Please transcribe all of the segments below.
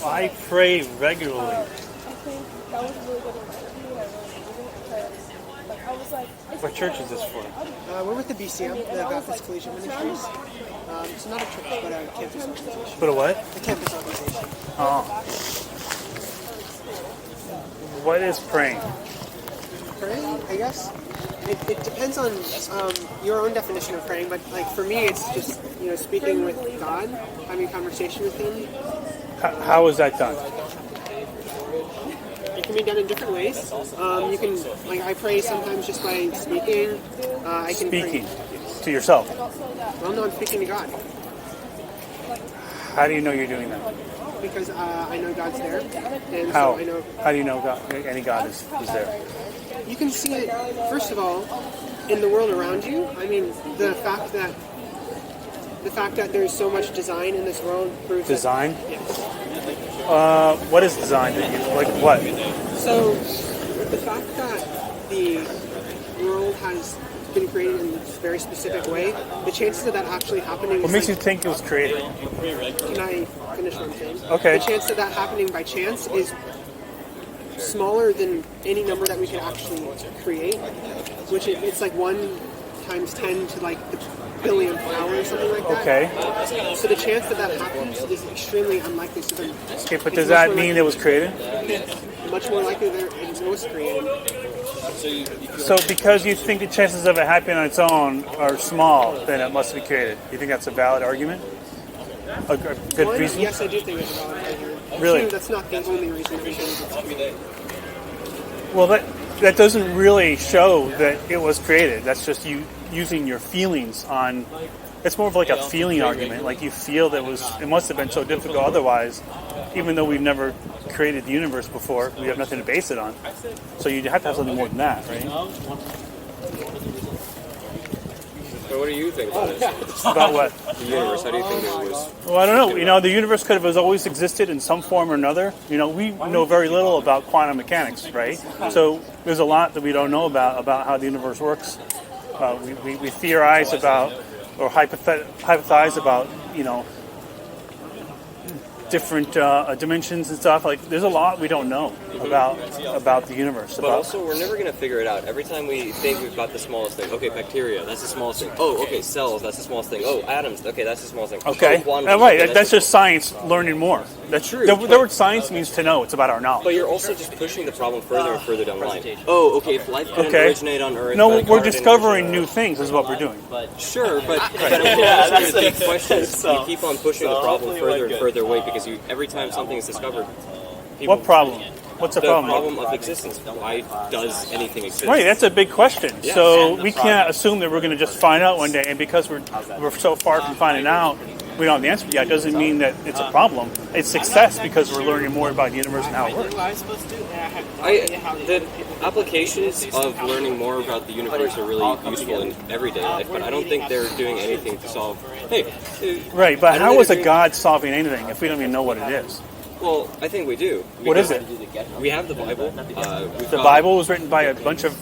I pray regularly. I think that was a really good interview, and I really needed it because, like, I was like, What church is this for? We're with the BCM, the Baptist Collegiate Ministries. It's not a church, but a campus organization. But a what? A campus organization. Oh. What is praying? Praying, I guess. It depends on your own definition of praying, but like for me, it's just speaking with God, having a conversation with Him. How is that done? It can be done in different ways. You can, like, I pray sometimes just by speaking. I can Speaking pray. to yourself. Well, no, I'm speaking to God How do you know you're doing that? because I know God's there, and How? so I know. How do you know God, any God is there? You can see it, first of all, in the world around you. I mean, the fact that there's so much design in this world proves Design? That, yes. What is design to you? Like what? So, the fact that the world has been created in this very specific way, the chances of that actually happening. What makes you think it was created? Can I finish what I'm saying? Okay. The chance of that happening by chance is smaller than any number that we could actually create, which it's like 1 times 10 to like the billionth power or something like that. Okay. So the chance that happens is extremely unlikely. So then, Okay, but does that mean it was created? much more likely that it was created. So because you think the chances of it happening on its own are small, then it must be created. You think that's a valid argument? A good One, reason? yes, I do think it's a valid argument. Really? Two, that's not the only reason that we think it's created. Well, that doesn't really show that it was created. That's just you using your feelings on. It's more of like a feeling argument. Like you feel that it must have been so difficult otherwise, even though we've never created the universe before, we have nothing to base it on. So you have to have something more than that, right? So what do you think about it? About what? The universe, how do you think it was? Well, I don't know. The universe could have always existed in some form or another. We know very little about quantum mechanics, right? So there's a lot that we don't know about how the universe works. We theorize about or hypothesize about, different dimensions and stuff. Like, there's a lot we don't know about the universe. But also, we're never going to figure it out. Every time we think we've got the smallest thing, okay, bacteria, that's the smallest thing. Oh, okay, cells, that's the smallest thing. Oh, atoms, okay, that's the smallest thing. Okay, oh, quantum, right. okay, That's just science learning more. That's true. The word science means to know. It's about our knowledge. But you're also just pushing the problem further and further down the line. Oh, okay, if life couldn't Okay. originate on Earth... No, then we're God didn't discovering originate new things is what we're doing. Sure, but that's the big question. You keep on pushing the problem further and further away because every time something is discovered, What problem? What's the the problem? problem of existence. Why does anything exist? Right, that's a big question. Yeah. So we can't assume that we're going to just find out one day, and because we're so far from finding out, we don't have the answer yet. Doesn't mean that it's a problem. It's success because we're learning more about the universe and how it works. The applications of learning more about the universe are really useful in everyday life, but I don't think they're doing anything to solve. Right, but I don't how think is a they're God solving anything if we don't even know what it is? Well, I think we do. What is it? We have the Bible. The Bible was written by a bunch of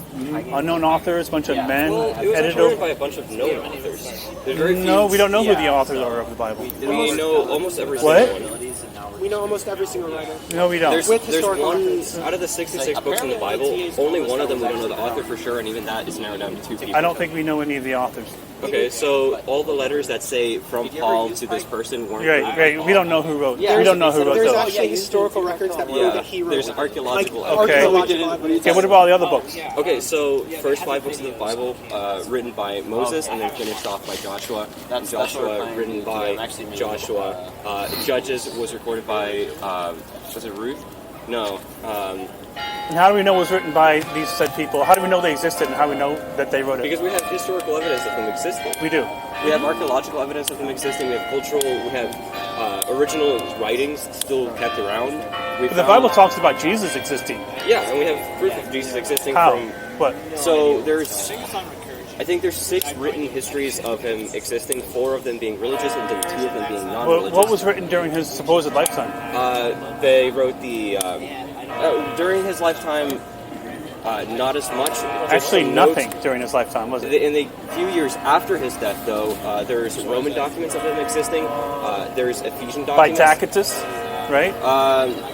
unknown authors, a bunch of men, Well, it was edited actually written over. by a bunch of known authors. There's very few. No, we don't know who the authors are of the Bible. We know almost every What? single one. We know almost every single writer. No, we don't. There's With there's historical one records. out of the 66 books in the Bible. Only one of them we don't know the author for sure, and even that is narrowed down to 2 people. I don't think we know any of the authors. Okay, so all the letters that say from Paul to this person weren't. Right. We don't know who wrote. We don't know who wrote There's those. actually historical records that prove that he wrote. There's archaeological like, evidence. archaeological evidence. Okay, what about all the other books? Okay, so first 5 books of the Bible written by Moses, and then finished off by Joshua. Joshua written by Joshua. Judges was recorded by was it Ruth? No. And how do we know it was written by these said people? How do we know they existed, and how do we know that they wrote it? Because we have historical evidence of them existing. We do. We have archaeological evidence of them existing. We have cultural. We have original writings still kept around. We But the Bible talks about Jesus existing. Yeah, and we have proof of Jesus existing How? from. What? So I think there's 6 written histories of him existing. 4 of them being religious, and then 2 of them being non-religious. What was written during his supposed lifetime? They wrote the during his lifetime. Not as much. Just Actually, some nothing notes. during his lifetime, was it? In the few years after his death, though, there's Roman documents of him existing. There's Ephesian By documents. Tacitus? right?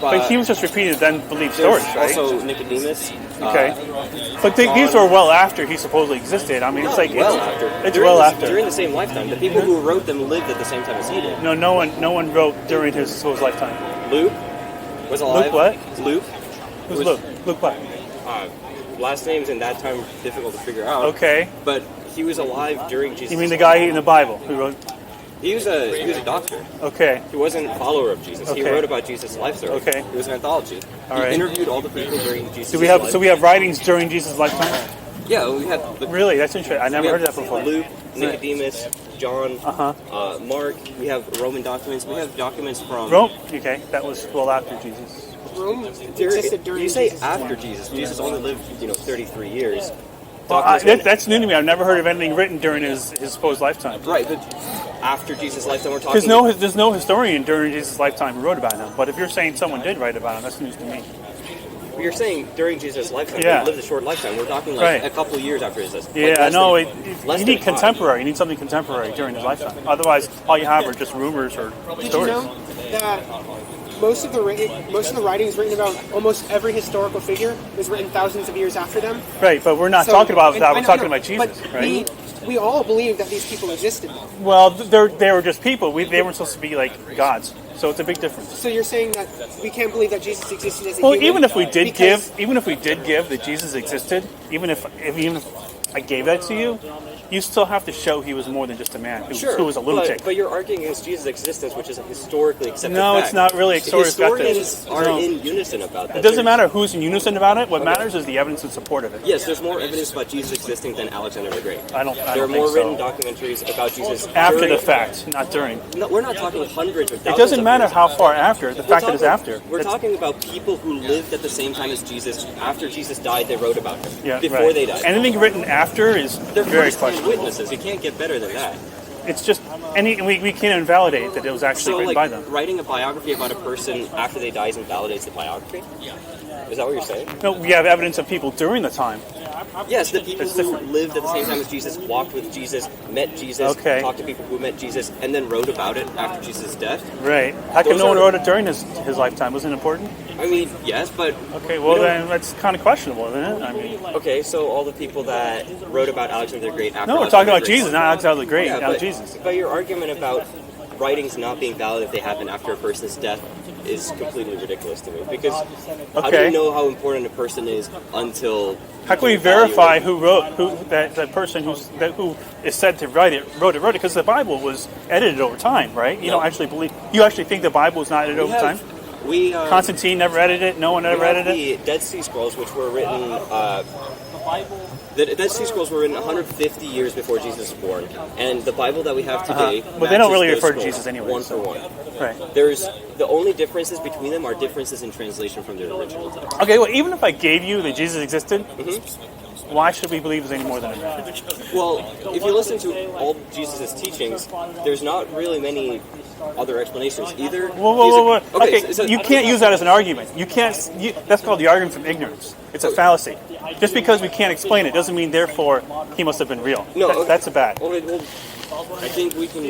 But he was just repeating the then believed stories, right? Also Nicodemus. Okay. But these were well after he supposedly existed. I mean, it's like it's well after. During the same lifetime. The people who wrote them lived at the same time as he did. No one wrote during his lifetime. Luke was alive. Luke what? Luke. Who's Luke? Luke what? Last names in that time difficult to figure out. Okay. But he was alive during Jesus. You mean the guy in the Bible who wrote? He was a doctor. Okay. He wasn't a follower of Jesus. Okay. He wrote about Jesus' life story. Okay. It was an anthology. All He right. interviewed all the people during Jesus' Do we have life. so we have writings during Jesus' lifetime? Yeah, we had Really, that's interesting. I never we heard have that before. Luke, Nicodemus, John, Uh-huh. Mark. We have Roman documents. We have documents from Rome. Okay, that was well after Jesus. Rome existed during You say Jesus' after time. Jesus. Jesus only lived, 33 years. Well, Documents that's new to me. I've never heard of anything written during his supposed lifetime. right, but after Jesus' lifetime, we're talking. There's no historian during Jesus' lifetime who wrote about him. But if you're saying someone did write about him, that's news to me. You're saying during Jesus' lifetime. Yeah. He lived a short lifetime. We're talking like Right. a couple of years after his death. Yeah, less no, than- you less need than five. contemporary. You need something contemporary during his lifetime. Otherwise, all you have are just rumors or Did you stories. know that most of the writings written about almost every historical figure was written thousands of years after them? Right, but we're not So- talking about and- that. I We're know, talking I know, about Jesus, but right? we all believe that these people existed. Well, they were just people. They weren't supposed to be like gods. So it's a big difference. So you're saying that we can't believe that Jesus existed as a Well, human? even if we did because- give that Jesus existed, even if I gave that to you, you still have to show he was more than just a man who was a lunatic. But you're arguing against Jesus' existence, which is a historically accepted No, fact. it's not really historically Historians are No. in unison about that. It doesn't matter who's in unison about it. What matters is the evidence in support of it. Yes, there's more evidence about Jesus existing than Alexander the Great. I don't There are think more so. written documentaries about Jesus After during- the fact, not during. No, we're not talking hundreds of It thousands doesn't of matter years how after. far after. The We're fact that it's talking- after. We're It's- talking about people who lived at the same time as Jesus. After Jesus died, they wrote about him. Yeah, before right. they died. Anything written after is They're very first-hand questionable. witnesses. You can't get better than that. It's just we can't invalidate that it was actually So, written by them. writing a biography about a person after they die invalidates the biography? Is that what you're saying? No, we have evidence of people during the time. Yes, the people It's who different. lived at the same time as Jesus, walked with Jesus, met Jesus, Okay. talked to people who met Jesus, and then wrote about it after Jesus' death. Right. How come Those no one are- wrote it during his lifetime? Wasn't it important? I mean, yes, but... Okay, well we don't- then that's kind of questionable, isn't it? I mean, Okay, so all the people that wrote about Alexander the Great after no, we're Alexander talking the about Great- Jesus, not Alexander the Great, Yeah, not but, Jesus. But your argument about writings not being valid if they happen after a person's death is completely ridiculous to me. Because how do Okay. you know how important a person is until... How can we you value verify it? who wrote that person who is said to wrote it? Because the Bible was edited over time, right? You No. don't actually believe. You actually think the Bible was not edited over time? Constantine never edited it. No one ever edited it. The Dead Sea Scrolls, which were written... the Dead Sea Scrolls were written 150 years before Jesus was born, and the Bible that we have today. But they don't matches really those refer to scrolls Jesus anyway, one so- for one. Right. There's the only differences between them are differences in translation from the original text. Okay. Well, even if I gave you that Jesus existed, Mm-hmm. why should we believe there's any more than a man? Well, if you listen to all Jesus' teachings, there's not really many other explanations. Either Whoa. Okay, so- you can't use that as an argument. You can't. That's called the argument from ignorance. It's a fallacy. Just because we can't explain it doesn't mean, therefore, he must have been real. No, That's a bad. Well, I think we can.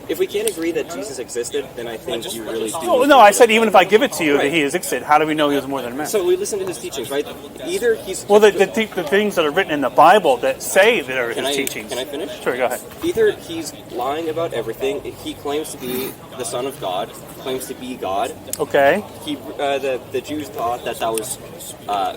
If we can't agree that Jesus existed, then I think you really do. Oh, no, I said even if I give it to you that he existed, how do we know he was more than a man? So we listen to his teachings, right? Either he's. Well, the things that are written in the Bible that say that are his teachings. Can I finish? Sure, go ahead. Either he's lying about everything. He claims to be the Son of God. Claims to be God. Okay. He, the Jews thought that was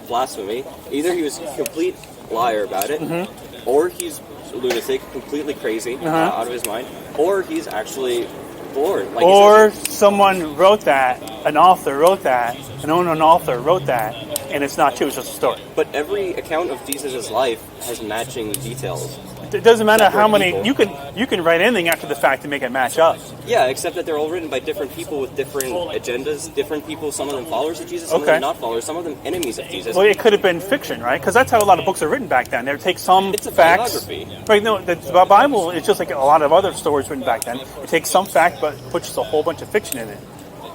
blasphemy. Either he was a complete liar about it, Mm-hmm. or he's a lunatic, completely crazy, out of his mind, or he's actually born. Like Or someone wrote that, an author wrote that, an unknown author wrote that, and it's not true, it's just a story. But every account of Jesus' life has matching details. It doesn't matter how Separate many, people. you can write anything after the fact to make it match up. Yeah, except that they're all written by different people with different agendas. Different people, some of them followers of Jesus, some of Okay. them not followers, some of them enemies of Jesus. Well, it could have been fiction, right? Because that's how a lot of books are written back then. They would take some It's a facts. biography. Right, no, the Bible is just like a lot of other stories written back then. It takes some fact, but puts a whole bunch of fiction in it.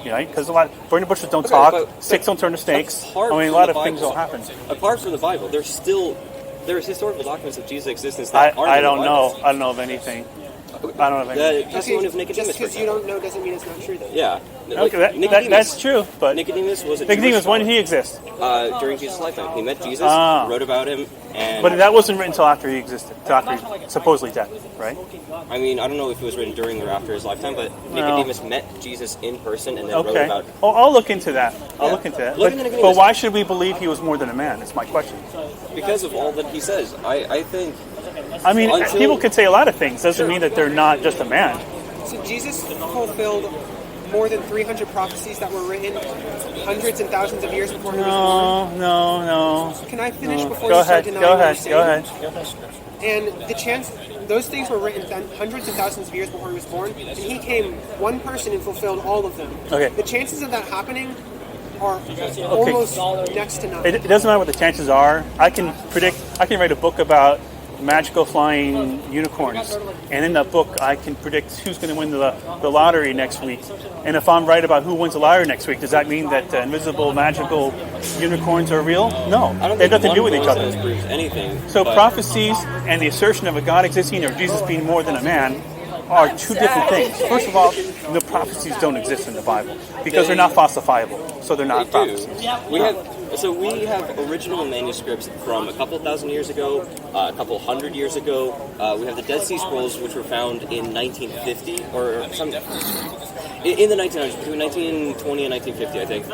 You know, because a lot of burning bushes don't Okay, talk, but sticks don't turn to snakes. apart I mean, a from lot the of things Bible- don't happen. Apart from the Bible, there's historical documents of Jesus' existence I that aren't in the don't Bible. know. I don't know of anything. I don't know of anything. The testimony of Nicodemus, Just for because you example. don't know doesn't mean it's not true, though. Yeah, Like, Okay, that's true. But Nicodemus was a Nicodemus, Jewish when did he exist? during Jesus' lifetime. He met Jesus, Ah. wrote about him, and But that wasn't written until after he existed, until after he supposedly dead, right? I mean, I don't know if it was written during or after his lifetime, but Nicodemus met Jesus in person and then wrote Okay. about. Oh, I'll look into that. I'll Yeah. look into that. Look But, into Nicodemus. but why should we believe he was more than a man? That's my question. Because of all that he says. I think I mean, Until- people could say a lot of things. Doesn't mean that they're not just a man. So Jesus fulfilled more than 300 prophecies that were written hundreds and thousands of years before he was born. No. Can I finish before Go you start ahead. denying Go what ahead. you're Go saying? ahead. And the chance, those things were written hundreds of thousands of years before he was born, and he came one person and fulfilled all of them. Okay. The chances of that happening are almost next to none. It doesn't matter what the chances are. I can predict. I can write a book about magical flying unicorns, and in that book, I can predict who's going to win the lottery next week. And if I'm right about who wins the lottery next week, does that mean that invisible magical unicorns are real? No, I don't they have think nothing to do one with each other. coincidence proves anything. So but prophecies and the assertion of a God existing or Jesus being more than a man are two different things. First of all, the prophecies don't exist in the Bible because they're not falsifiable, so they're not they prophecies. do. We have original manuscripts from a couple thousand years ago, a couple hundred years ago. We have the Dead Sea Scrolls, which were found in 1950 or some. In the 1900s, between 1920 and 1950, I think,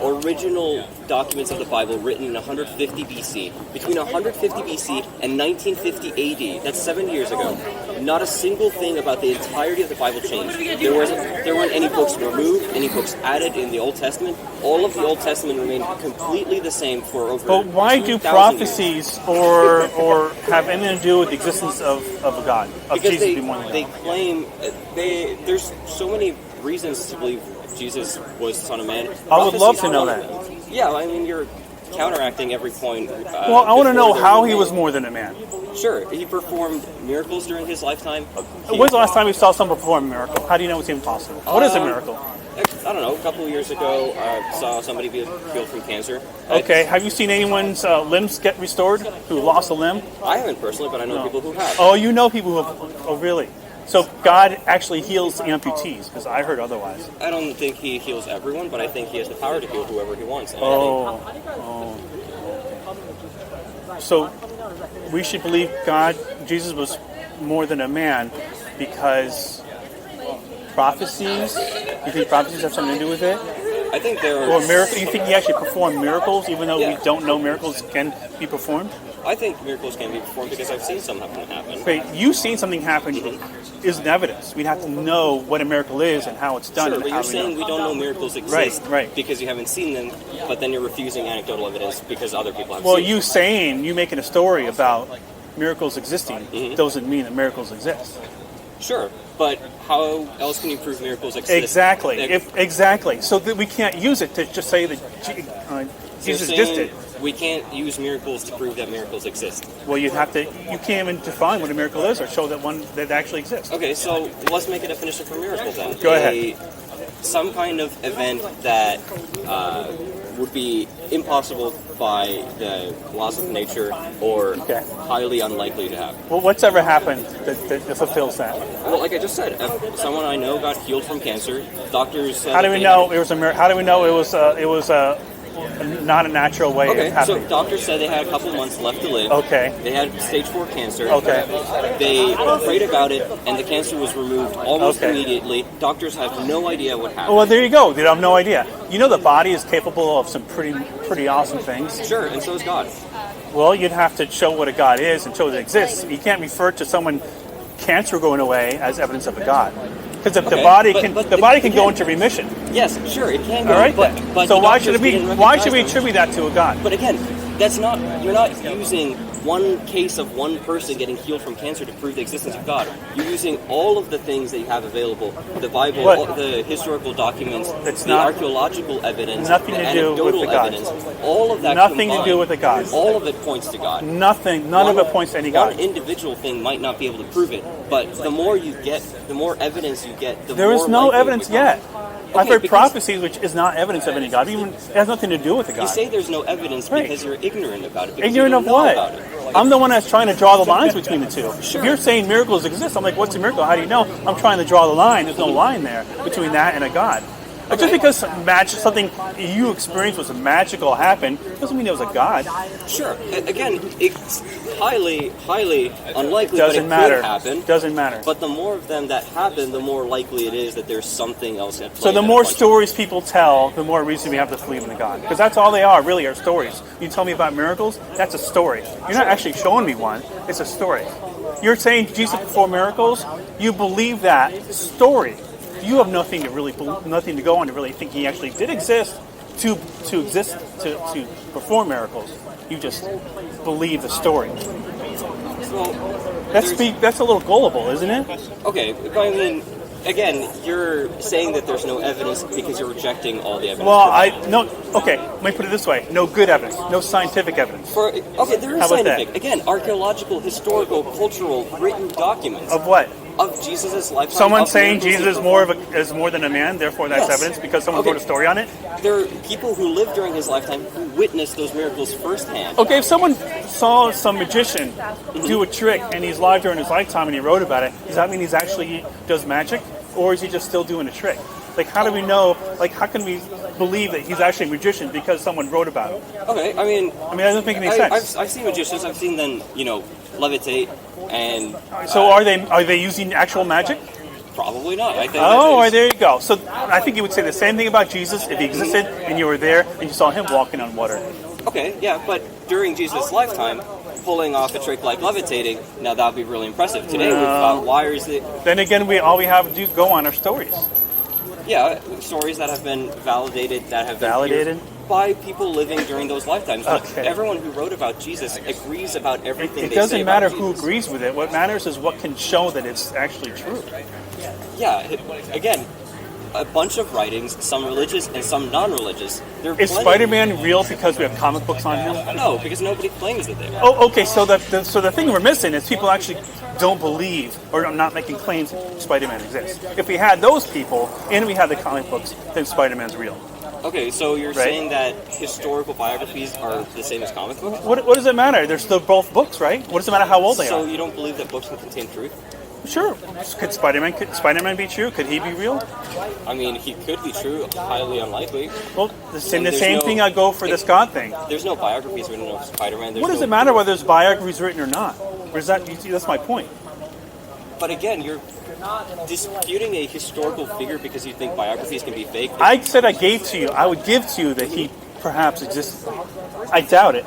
original documents of the Bible written in 150 BC. Between 150 BC and 1950 AD, that's 7 years ago, not a single thing about the entirety of the Bible changed. There weren't any books removed, any books added in the Old Testament. All of the Old Testament remained completely the same for over. But why do 2,000 years. prophecies or have anything to do with the existence of a God, of Because Jesus being one of they God? claim there's so many reasons to believe Jesus was the Son of Man. I would love to Prophecies know are that. one of them. Yeah, I mean you're counteracting every point. Well, I want to know before how there's he a was man. more than a man. Sure, he performed miracles during his lifetime. When's the last time you saw someone perform a miracle? How do you know it's even possible? What is a miracle? I don't know. A couple of years ago, I saw somebody be healed from cancer. Okay, have you seen anyone's limbs get restored who lost a limb? I haven't personally, but I know people who have. Oh, you know people who have. Oh, really? So God actually heals amputees, because I heard otherwise. I don't think he heals everyone, but I think he has the power to heal whoever he wants. And So we should believe Jesus was more than a man because prophecies? You think prophecies have something to do with it? I think there are. Or miracle? You think he actually performed miracles, even though Yeah. we don't know miracles can be performed? I think miracles can be performed because I've seen some happen. Wait, you've seen something happen isn't evidence. We'd have to know what a miracle is and how it's done. Sure, and but how you're saying we don't know miracles exist Right. because you haven't seen them, but then you're refusing anecdotal evidence because other people have Well, seen them. you making a story about miracles existing Mm-hmm. doesn't mean that miracles exist. Sure, but how else can you prove miracles exist? Exactly. Like, Exactly. So that we can't use it to just say that Jesus you're just saying did. we can't use miracles to prove that miracles exist. Well, you can't even define what a miracle is or show that one that actually exists. Okay, so let's make a definition for miracle then. Go ahead. Some kind of event that would be impossible by the laws of nature or Okay. highly unlikely to happen. Well, what's ever happened that fulfills that? Well, like I just said, if someone I know got healed from cancer. Doctors said How do that we they know had- it was a miracle? How do we know it was not a natural way Okay, of so happening? doctors said they had a couple months left to live. Okay. They had stage 4 cancer. Okay. They prayed about it, and the cancer was removed almost Okay. immediately. Doctors have no idea what happened. Well, there you go. They have no idea. You know the body is capable of some pretty awesome things. Sure, and so is God. Well, you'd have to show what a God is and show that it exists. You can't refer to someone cancer going away as evidence of a God. Because if the Okay, body but- can but the body can go again- into remission. Yes, sure, it can go. All right. But So the why doctors should didn't why should we recognize them. attribute that to a God? But again, you're not using one case of one person getting healed from cancer to prove the existence of God. You're using all of the things that you have available, the Bible, What? all the historical documents, It's the not- archaeological evidence, Nothing the to do with anecdotal the God. evidence, all of that Nothing to combined, do with the God. All of it points to God. Nothing. None of it points to any One God. individual thing might not be able to prove it, but the more you get, the more evidence you get, the There more is no likely it evidence becomes. yet. I've heard because prophecies, which is not evidence of any God. It has nothing to do with the God. you say there's no evidence Right. because you're ignorant about it. Because Ignorant you of don't know what? about it. I'm the one that's trying to draw the lines between the two. Sure. If you're saying miracles exist, I'm like, what's a miracle? How do you know? I'm trying to draw the line. There's no line there between that and a God. But just because something you experienced was magical happened doesn't mean it was a God. Sure. Again, it's highly, highly unlikely Doesn't that it matter. could happen. Doesn't matter. But the more of them that happen, the more likely it is that there's something else at play. So the than a more bunch of- stories people tell, the more reason we have to believe in the God. Because that's all they are, really, are stories. You tell me about miracles, that's a story. You're not actually showing me one, it's a story. You're saying Jesus performed miracles, you believe that story. You have nothing to go on to really think he actually did exist to perform miracles. You just believe the story. Well, That's a little gullible, isn't it? okay, but I mean, again, you're saying that there's no evidence because you're rejecting all the evidence. Well, okay, let me put it this way. No good evidence, no scientific evidence. Okay, there is How about scientific. that? Again, archaeological, historical, cultural, written documents Of what? of Jesus' lifetime. Someone of saying miracles Jesus he is more than a man, therefore that's Yes. evidence because someone Okay. wrote a story on it? There are people who lived during his lifetime who witnessed those miracles firsthand. Okay, if someone saw some magician do a trick and he's live during his lifetime and he wrote about it, does that mean he's actually does magic? Or is he just still doing a trick? Like, how do we know, how can we believe that he's actually a magician because someone wrote about it? Okay, I mean, That doesn't make any sense. I've seen magicians. I've seen them, levitate, and So are they using actual magic? probably not. I think. Oh, well, there you go. So I think you would say the same thing about Jesus if he existed and you were there and you saw him walking on water. Okay, yeah, but during Jesus' lifetime, pulling off a trick like levitating, now that would be really impressive. Today we've got wires that, Then again, all we have to do go on our stories. yeah, stories that have been validated, that have been Validated? pierced by people living during those lifetimes. But Okay. everyone who wrote about Jesus agrees about everything It they say doesn't about matter who Jesus. agrees with it. What matters is what can show that it's actually true. Yeah, again, a bunch of writings, some religious and some non-religious. Is Spider-Man real because we have comic books on him? No, because nobody claims that they are. Oh, okay. So the thing we're missing is people actually don't believe or are not making claims that Spider-Man exists. If we had those people and we had the comic books, then Spider-Man's real. Okay, so you're Right. saying that historical biographies are the same as comic books? What does it matter? They're still both books, right? What does it matter how old they So are? you don't believe that books can contain truth? Sure. Could Spider-Man be true? Could he be real? I mean, he could be true, highly unlikely. Well, the same there's thing I go for this God thing. There's no biographies written of Spider-Man. What does it matter whether there's biographies written or not? Or is that, you see, that's my point. But again, you're disputing a historical figure because you think biographies can be fake. I said I would give to you that he perhaps existed. I doubt it.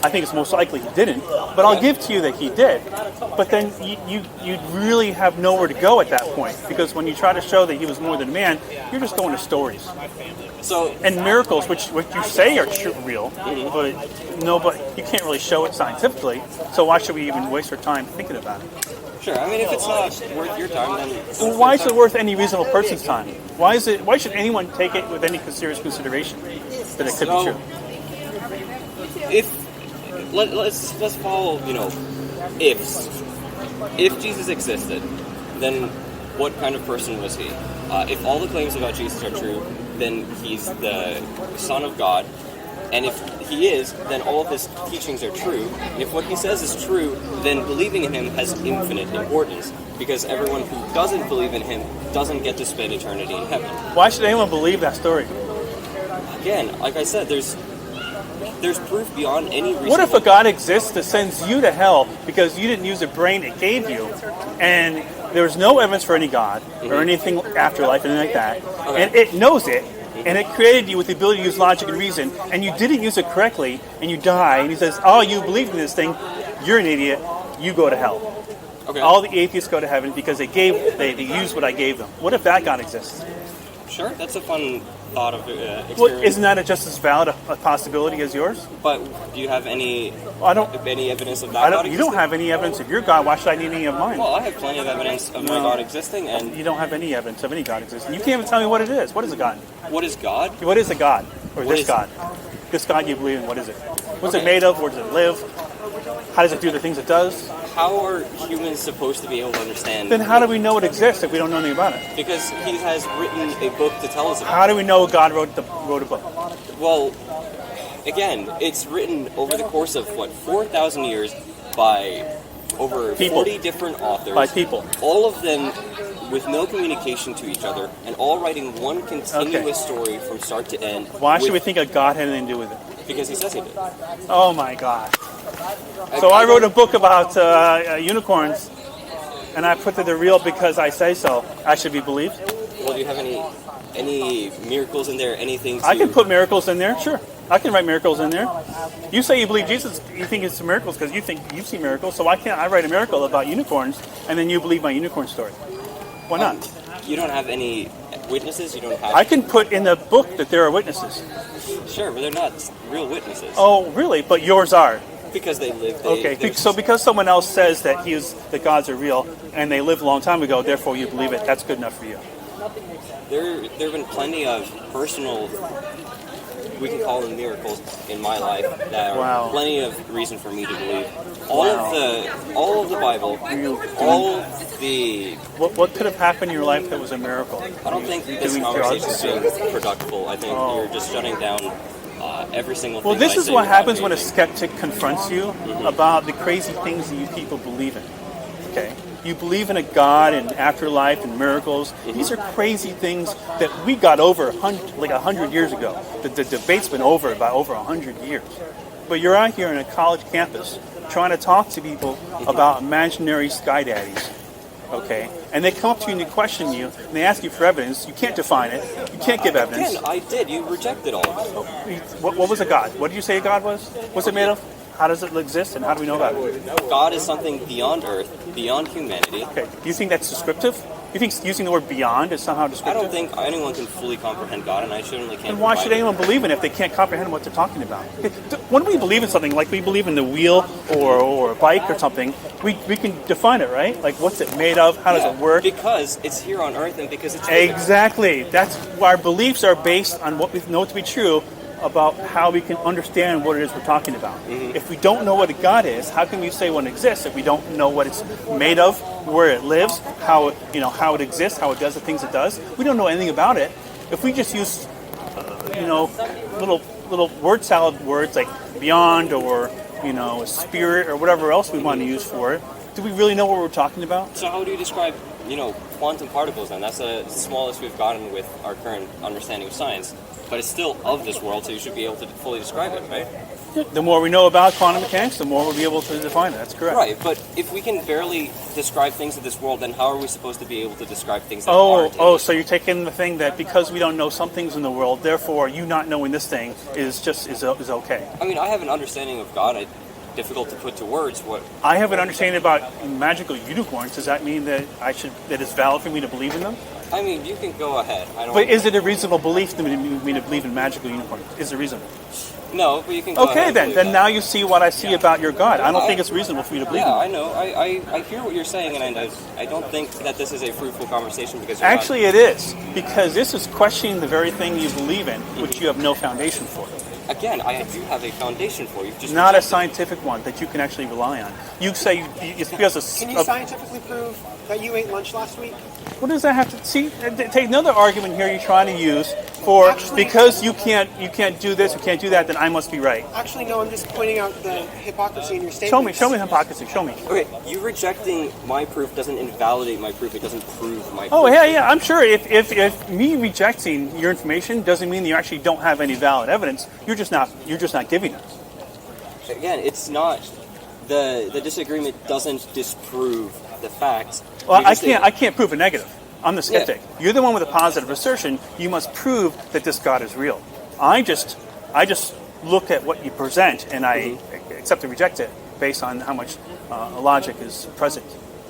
I think it's most likely he didn't. But I'll give to you that he did. But then you really have nowhere to go at that point. Because when you try to show that he was more than a man, you're just going to stories. So, And miracles, which you say are real, but you can't really show it scientifically. So why should we even waste our time thinking about it? sure, I mean, if it's not worth your time, then... Well, why is it worth any reasonable person's time? Why should anyone take it with any serious consideration that it could be true? Let's follow, ifs. If Jesus existed, then what kind of person was he? If all the claims about Jesus are true, then he's the Son of God. And if he is, then all of his teachings are true. And if what he says is true, then believing in him has infinite importance. Because everyone who doesn't believe in him doesn't get to spend eternity in heaven. Why should anyone believe that story? Again, like I said, there's proof beyond any reasonable... What if a God exists that sends you to hell because you didn't use the brain it gave you, and there's no evidence for any God or anything afterlife, anything like that, and it knows it, and it created you with the ability to use logic and reason, and you didn't use it correctly, and you die, and he says, oh, you believe in this thing, you're an idiot, you go to hell. Okay. All the atheists go to heaven because they used what I gave them. What if that God exists? Sure, that's a fun thought of experience. Well, isn't that just as valid a possibility as yours? But do you have any evidence of that? God You don't existing? have any evidence of your God. Why should I need any of mine? Well, I have plenty of evidence of my God existing, and You don't have any evidence of any God existing. You can't even tell me what it is. What is a God? what is God? What is a God? Or What this is- God? This God you believe in, what is it? What's it made of? Where does it live? How does it do the things it does? How are humans supposed to be able to understand? Then how do we know it exists if we don't know anything about it? Because he has written a book to tell us about How do we know God wrote a book? it. Well, again, it's written over the course of, 4,000 years by over People. 40 different authors. By people. All of them with no communication to each other, and all writing one continuous story from start to end. Why should we think a God had anything to do with it? Because he says he did. Oh my God. So I wrote a book about unicorns, and I put that they're real because I say so. I should be believed. Well, do you have any miracles in there? Anything? I can put miracles in there, sure. I can write miracles in there. You say you believe Jesus, you think it's miracles because you think you've seen miracles. So why can't I write a miracle about unicorns and then you believe my unicorn story? Why not? You don't have any witnesses. You don't have. I can put in the book that there are witnesses. Sure, but they're not real witnesses. Oh, really? But yours are. Because they live. Okay, so because someone else says that that gods are real and they lived a long time ago, therefore you believe it. That's good enough for you. There have been plenty of personal, we can call them miracles, in my life that are plenty of reason for me to believe. All of the Bible, all of the. What could have happened in your life that was a miracle? I don't think this conversation is being productive. I think you're just shutting down every single thing. Well, this I is say what without happens when a reasoning. skeptic confronts you about the crazy things that you people believe in. Okay? You believe in a God and afterlife and miracles. These are crazy things that we got over 100 years ago. The debate's been over about over 100 years. But you're out here on a college campus trying to talk to people about imaginary sky daddies. Okay? And they come up to you and they question you and they ask you for evidence. You can't define it. You can't give evidence. Again, I did. You rejected all of it. What was a God? What did you say a God was? What's it made of? How does it exist and how do we know about it? God is something beyond earth, beyond humanity. Okay. Do you think that's descriptive? You think using the word beyond is somehow I descriptive? don't think anyone can fully comprehend God, and I certainly can't. And why provide should anyone believe in it if they can't comprehend what they're talking about? When we believe in something, like we believe in the wheel or a bike or something, we can define it, right? Like what's it made of? How does it work? Because it's here on earth and because it's Exactly. That's why our beliefs are based on what we know to be true about how we can understand what it is we're talking about. If we don't know what a God is, how can we say one exists if we don't know what it's made of, where it lives, how it exists, how it does the things it does? We don't know anything about it. If we just use little word salad words like beyond or a spirit or whatever else we want to use for it, do we really know what we're talking about? So how do you describe, quantum particles then? That's the smallest we've gotten with our current understanding of science. But it's still of this world, so you should be able to fully describe it, right? The more we know about quantum mechanics, the more we'll be able to define it. That's correct. Right, but if we can barely describe things of this world, then how are we supposed to be able to describe things that aren't? So you're taking the thing that because we don't know some things in the world, therefore you not knowing this thing is okay. I mean, I have an understanding of God. Difficult to put to words. What I have an understanding about magical unicorns. Does that mean that that it's valid for me to believe in them? I mean, you can go ahead. But is it a reasonable belief for me to believe in magical unicorns? Is it reasonable? No, but you can go ahead. Okay, and then. believe Then that. now you see what I see about your God. I don't think it's reasonable for you to believe in Yeah, them. I know. I hear what you're saying, and I don't think that this is a fruitful conversation because you're Actually, it is. Because this is questioning the very thing you believe in, which you have no foundation for. Again, I do have a foundation for you. Just Not a rejected it. scientific one that you can actually rely on. You say it's because of... Can you scientifically prove that you ate lunch last week? What does that have to... See, take another argument here you're trying to use for... Actually- because you can't do this, you can't do that, then I must be right. Actually, no, I'm just pointing out the hypocrisy in your statement. Show me hypocrisy, show me. Okay, you rejecting my proof doesn't invalidate my proof. It doesn't prove my proof. Oh, yeah, I'm sure if me rejecting your information doesn't mean that you actually don't have any valid evidence, you're just not giving it. Again, it's not... The disagreement doesn't disprove the facts. Well, You're just I can't prove a negative. I'm the skeptic. Yeah. You're the one with a positive assertion. You must prove that this God is real. I just look at what you present and I accept and reject it based on how much logic is present.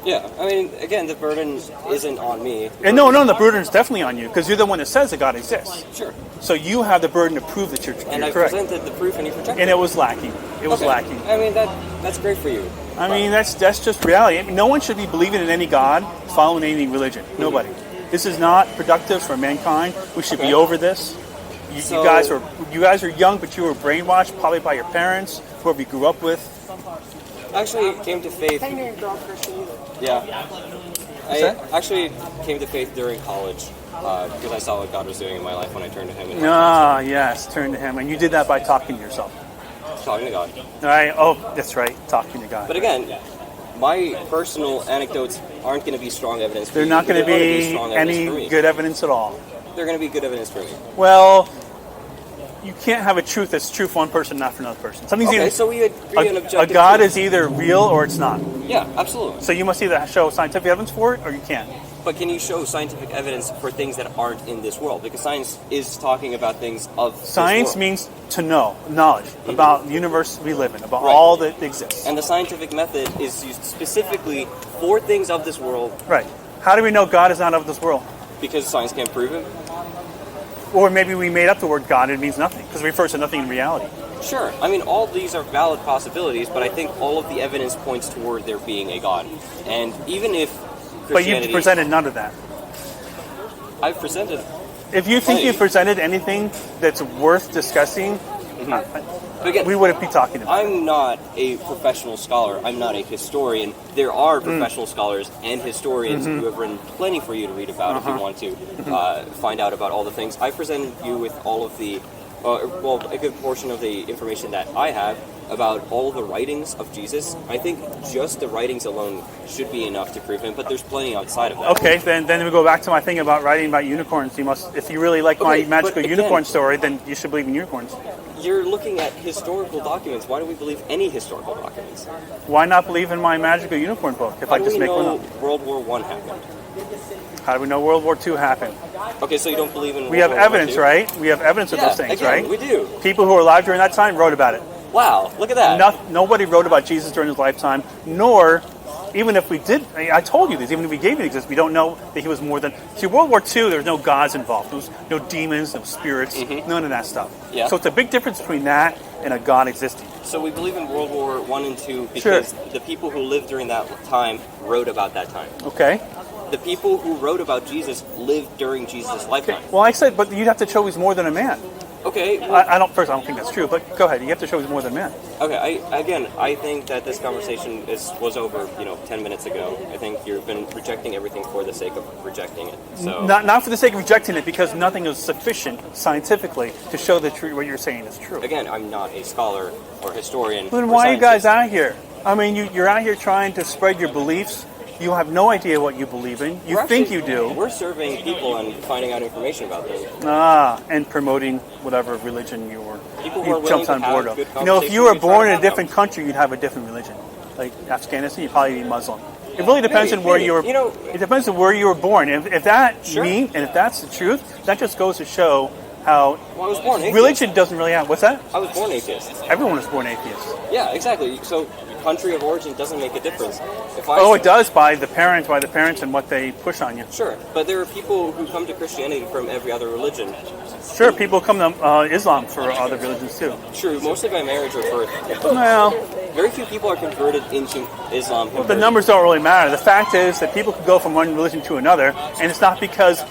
Yeah, I mean, again, the burden isn't on me. And no, the burden is definitely on you because you're the one that says that God exists. Sure. So you have the burden to prove that you're And I correct. presented the proof and you rejected And it was lacking. It was Okay. lacking. I mean, that's great for you. I mean, that's just reality. I mean, no one should be believing in any God, following any religion. Nobody. This is not productive for mankind. We should be over this. You guys are young, but you were brainwashed probably by your parents, whoever you grew up with. Actually came to faith. I didn't grow up Christian either. Yeah. I that? actually came to faith during college because I saw what God was doing in my life when I turned to Him and Ah, yes, turn to Him. And you did that by talking to yourself. talking to God. All right. Oh, that's right, talking to God. But again, my personal anecdotes aren't going to be strong evidence for They're you. not going to They're gonna be strong evidence for any me. good evidence at all. They're going to be good evidence for me. Well, you can't have a truth that's true for one person, not for another person. Something's Okay, either so we agree on a objective God truth. is either real or it's not. Yeah, absolutely. So you must either show scientific evidence for it or you can't. But can you show scientific evidence for things that aren't in this world? Because science is talking about things of Science this world. means to know, knowledge about the universe we live in, about Right. all that exists. And the scientific method is used specifically for things of this world Right. How do we know God is not of this world? because science can't prove it. Or maybe we made up the word God and it means nothing because it refers to nothing in reality. Sure. I mean, all these are valid possibilities, but I think all of the evidence points toward there being a God. And even if But you Christianity... presented none of that. I've presented... If you think Hey. you presented anything that's worth discussing, But again, we wouldn't be talking about it. I'm not a professional scholar. I'm not a historian. There are professional scholars and historians who have written plenty for you to read about if you want to find out about all the things. I presented you with all of the, a good portion of the information that I have about all the writings of Jesus. I think just the writings alone should be enough to prove him, but there's plenty outside of that. Okay, then we go back to my thing about writing about unicorns. You must, if you really like my Okay, magical but again- unicorn story, then you should believe in unicorns. You're looking at historical documents. Why do we believe any historical documents? Why not believe in my magical unicorn book if How I do just we make one know up? World War I happened? How do we know World War II happened? Okay, so you don't believe in We World have War I evidence, too? right? We have evidence of Yeah, those things, again, right? we do. People who were alive during that time wrote about it. Wow, look at that. Nobody wrote about Jesus during his lifetime, nor, even if we did, I told you this, even if we gave you this, we don't know that he was more than... See, World War II, there was no gods involved. There was no demons, no spirits, none of that stuff. Yeah. So it's a big difference between that and a God existing. So we believe in World War I and II because the people who lived during that time wrote about that time. Okay? The people who wrote about Jesus lived during Jesus' lifetime. Well, I said, but you'd have to show he's more than a man. Okay, well, I don't think that's true, but go ahead. You have to show he's more than a man. okay. I think that this conversation was over, 10 minutes ago. I think you've been rejecting everything for the sake of rejecting it. So Not for the sake of rejecting it, because nothing is sufficient scientifically to show that what you're saying is true. again, I'm not a scholar or historian. Then or why are you guys scientist. out here? I mean, you're out here trying to spread your beliefs. You have no idea what you believe in. You We're think actually- you do. We're surveying people and finding out information about them. And promoting whatever religion you People who are willing jumped to on have board of. good You know, if conversation, you were we try born to in a have different them. country, you'd have a different religion. Like Afghanistan, you'd probably be Muslim. It really depends on where maybe. you were. You know- It depends on where you were born. If that Sure. and if that's the truth, that just goes to show how Well, I was born atheist. religion doesn't really have. What's that? I was born atheist. Everyone was born atheist. Yeah, exactly. So country of origin doesn't make a difference. If I Oh, it does by the parents and what they push on you. Sure, but there are people who come to Christianity from every other religion. Sure, people come to Islam for other religions too. True, mostly by marriage or birth. Well, Very few people are converted into Islam. the numbers don't really matter. The fact is that people can go from one religion to another, and it's not because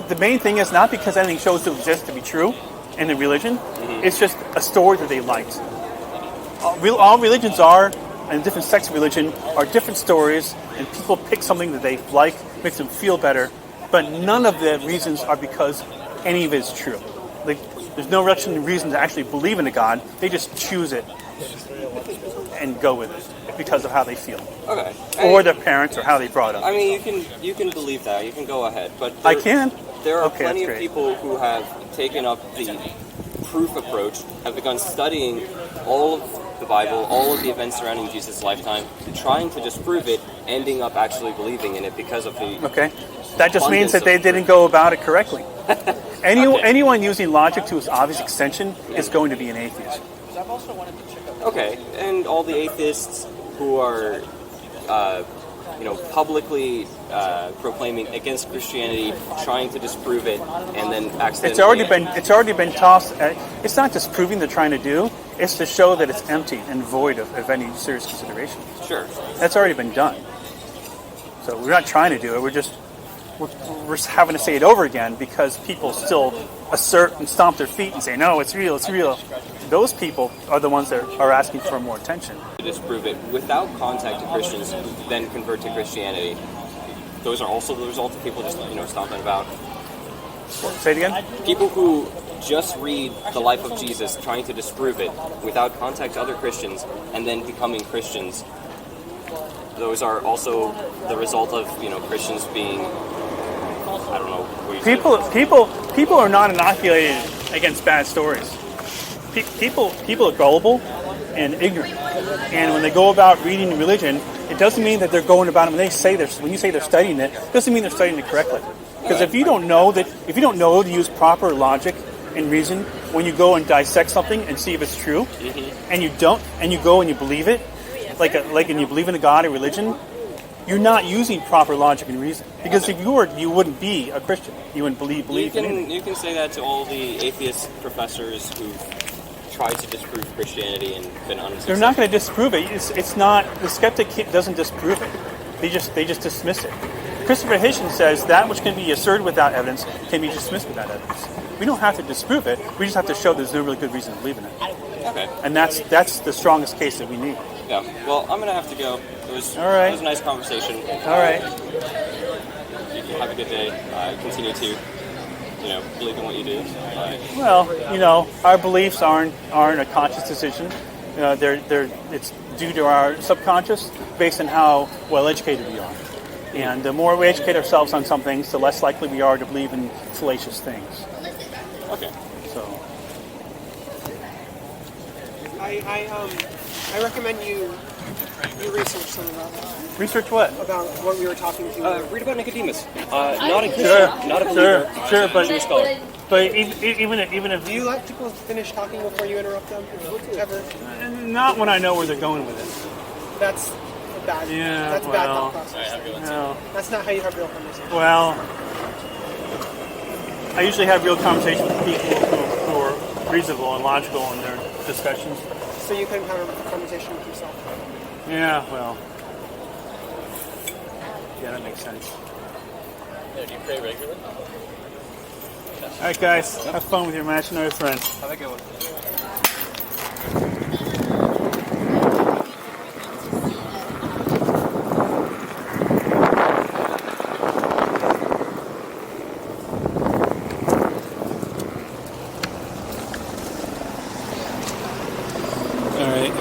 the main thing is not because anything shows to exist to be true in the religion. It's just a story that they liked. All religions are, and different sects of religion are different stories, and people pick something that they like, makes them feel better. But none of the reasons are because any of it is true. Like, there's no reason to actually believe in a God. They just choose it and go with it because of how they feel, Okay. or their parents, or how they brought up. I mean, you can believe that. You can go ahead, but I can. There are Okay, plenty that's of great. people who have taken up the proof approach, have begun studying all of the Bible, all of the events surrounding Jesus' lifetime, trying to disprove it, ending up actually believing in it because of the... Okay, that just means that they Abundance of didn't go about it correctly. Okay. Anyone using logic to its obvious extension is going to be an atheist. Okay, and all the atheists who are, publicly proclaiming against Christianity, trying to disprove it, and then accidentally... It's already been tossed. It's not disproving they're trying to do. It's to show that it's empty and void of any serious consideration. Sure. That's already been done. So we're not trying to do it. We're just having to say it over again because people still assert and stomp their feet and say, no, it's real, it's real. those people are the ones that are asking for more attention. To disprove it without contact to Christians who then convert to Christianity. Those are also the result of people just stomping about. Say it again? People who just read the life of Jesus, trying to disprove it without contact to other Christians, and then becoming Christians. Those are also the result of Christians being, I don't know. People are not inoculated against bad stories. People are gullible and ignorant, and when they go about reading religion, it doesn't mean that they're going about it. When you say they're studying it, it doesn't mean they're studying it correctly. Because if you don't know to use proper logic and reason when you go and dissect something and see if it's true, and you don't, and you go and you believe it, and you believe in a God or religion, you're not using proper logic and reason. Because if you were, you wouldn't be a Christian. You wouldn't believe in anything. You can say that to all the atheist professors who've tried to disprove Christianity and been unsuccessful. They're not going to disprove it. It's not, the skeptic doesn't disprove it. They just dismiss it. Christopher Hitchens says that which can be asserted without evidence can be dismissed without evidence. We don't have to disprove it. We just have to show there's no really good reason to believe in it. Okay. And that's the strongest case that we need. Yeah. Well, I'm going to have to go. It was a nice conversation. All right. Have a good day. Continue to, believe in what you do. Well, our beliefs aren't a conscious decision. It's due to our subconscious based on how well educated we are. And the more we educate ourselves on some things, the less likely we are to believe in fallacious things. Okay. So, I recommend you research some about that. Research what? About what we were talking to. Read about Nicodemus. Not a Christian, not a believer. Sure, but Jewish scholar. But even if Do you let people finish talking before you interrupt them? Ever? not when I know where they're going with it. That's bad. Yeah, That's bad thought process. No. That's not how you have real conversation. Well, I usually have real conversations with people who are reasonable and logical in their discussions. So you couldn't have a conversation with yourself. Yeah, well. Yeah, that makes sense. Do you pray regularly? All right, guys. Have fun with your imaginary friends. Have a good one. All right.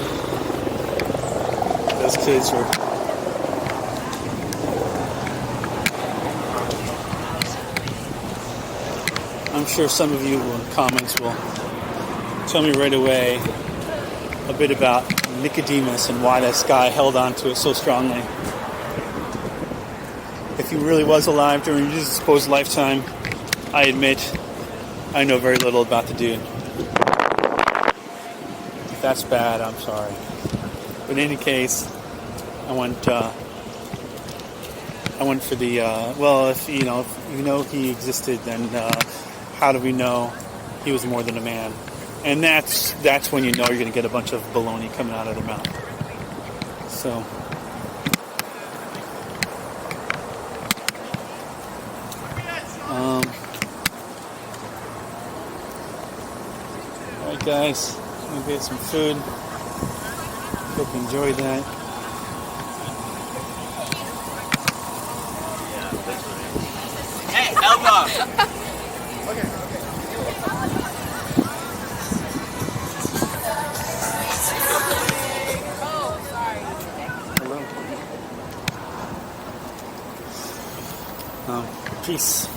Those kids were... I'm sure some of you in comments will tell me right away a bit about Nicodemus and why this guy held on to it so strongly. If he really was alive during his supposed lifetime, I admit I know very little about the dude. If that's bad, I'm sorry. But in any case, I went for the, if you know he existed, then how do we know he was more than a man? And that's when you know you're going to get a bunch of baloney coming out of their mouth. So, all right, guys, I'm going to get some food. Hope you enjoyed that. Hey, elbow! Hello. Peace.